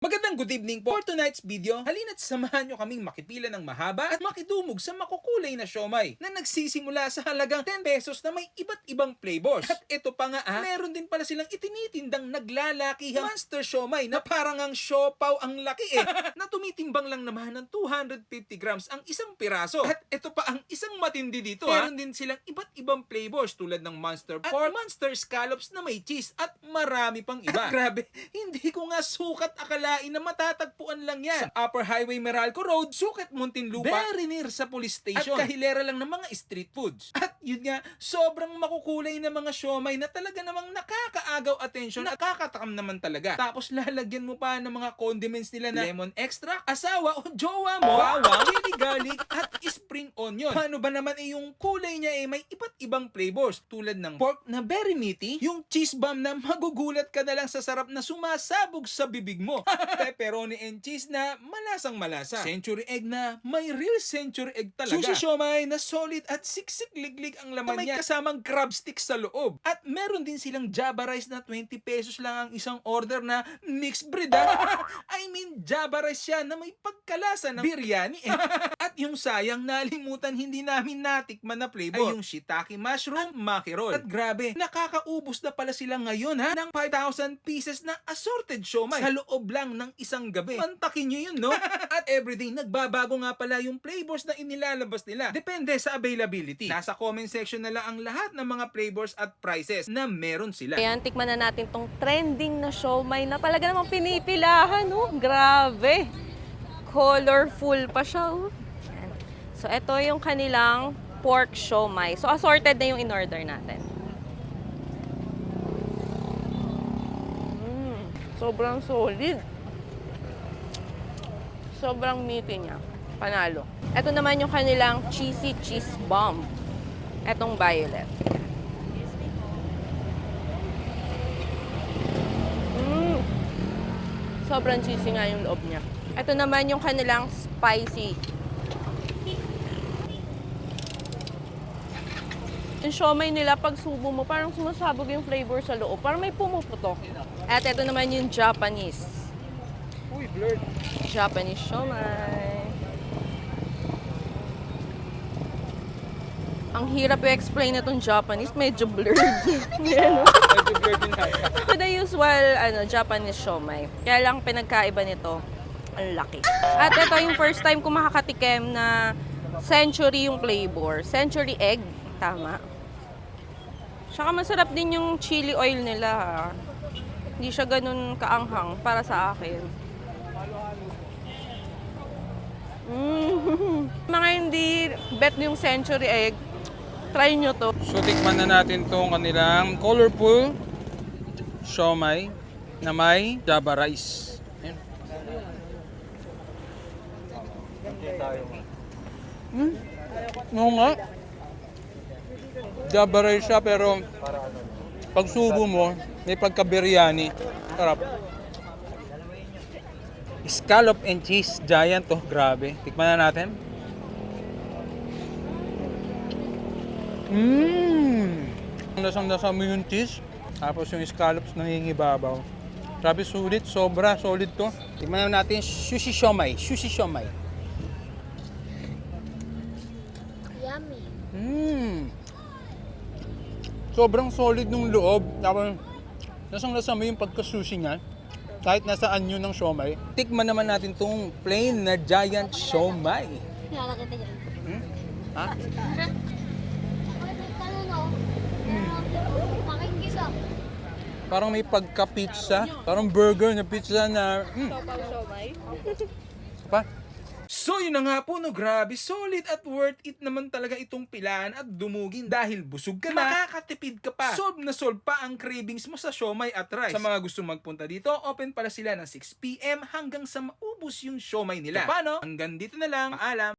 Magandang good evening po. For tonight's video, halina't samahan nyo kaming makipila ng mahaba at makidumog sa makukulay na siomay na nagsisimula sa halagang 10 pesos na may iba't ibang flavors. At ito pa nga meron din pala silang itinitindang naglalakihang monster siomay na parang ang siopaw ang laki na tumitimbang lang naman ng 250 grams ang isang piraso. At ito pa ang isang matindi dito meron din silang iba't ibang flavors tulad ng monster pork, monster scallops na may cheese at marami pang iba. At grabe, hindi ko nga sukat akalain na matatagpuan lang yan sa Upper Highway Meralco Road, Sukat, Muntinlupa, very near sa police station at kahilera lang ng mga street foods. At yun nga, sobrang makukulay na mga siomay na talaga namang nakakaagaw atensyon, nakakatakam naman talaga. Tapos lalagyan mo pa ng mga condiments nila na lemon extract, asawa o jowa mo, bawang, chili garlic at spring onion. Paano ba naman yung kulay niya may iba't ibang flavors tulad ng pork na very meaty, yung cheese bomb na magugulat ka na lang sa sarap na sumasabog sa bibig mo, pepperoni and cheese na malasang malasa, century egg na may real century egg talaga, sushi siomay na solid at siksik liglig ang laman niya kasamang crab stick sa loob. At meron din silang Java rice na 20 pesos lang ang isang order na mixed breed I mean Java rice siya na may pagkalasa ng biryani At yung sayang nalimutan hindi namin natikman na flavor ay yung shiitake mushroom makirol. At grabe, nakakaubos na pala sila ngayon ng 5,000 pieces na assorted siomay sa loob lang ng isang gabi. Mantakin nyo yun, no? At everyday, nagbabago nga pala yung flavors na inilalabas nila. Depende sa availability. Nasa comment section na lang ang lahat ng mga flavors at prices na meron sila. Ayan, tikman na natin tong trending na siomay na talaga namang pinipilahan, oh. Grabe. Colorful pa siya, oh. Ayan. So, ito yung kanilang pork siomay. So, assorted na yung in-order natin. Sobrang solid. Sobrang meaty niya. Panalo. Ito naman yung kanilang cheesy cheese bomb. Etong violet. Sobrang cheesy nga yung loob niya. Ito naman yung kanilang spicy. Yung siomay nila, pag subo mo, parang sumasabog yung flavor sa loob. Parang may pumuputok. At ito naman yung Japanese. Uy, blurred. Japanese siomay. Ang hirap i-explain na itong Japanese. Medyo blurred. Medyo blurred din hata. Ito the usual Japanese siomay. Kaya lang pinagkaiba nito, ang laki. At ito yung first time ko makakatikim na century yung flavor. Century egg. Tama. Saka masarap din yung chili oil nila. Hindi siya ganun kaanghang para sa akin. Mga hindi bet yung century egg, try nyo to. So, tikman na natin tong kanilang colorful siomay na may Java rice. Ayan. Oo nga. Java rice siya pero pag subo mo, may pagka-biryani. Sarap. Scallop and cheese giant to. Grabe. Tikman na natin. Lasang-lasa mo yung cheese. Tapos yung scallops nangingibabaw. Grabe, sulit. Sobra solid to. Tikman na natin sushi siomay. Sushi siomay. Yummy. Sobrang solid nung loob. Tapos lasang-lasa mo yung pagka-sushi niya. Kahit nasaan yun ng siomay. Tikman naman natin tong plain na giant siomay. Kilala kita dyan. Ha? Pakingisa. Parang may pagka-pizza. Parang burger na pizza na... Sopaw siomay. Pa? So yun na nga po, no, grabe, solid at worth it naman talaga itong pilaan at dumugin dahil busog ka na, makakatipid ka pa, solve na solve pa ang cravings mo sa siomay at rice. Sa mga gusto magpunta dito, open pala sila ng 6 PM hanggang sa maubos yung siomay nila. So, paano? Hanggang dito na lang, paalam!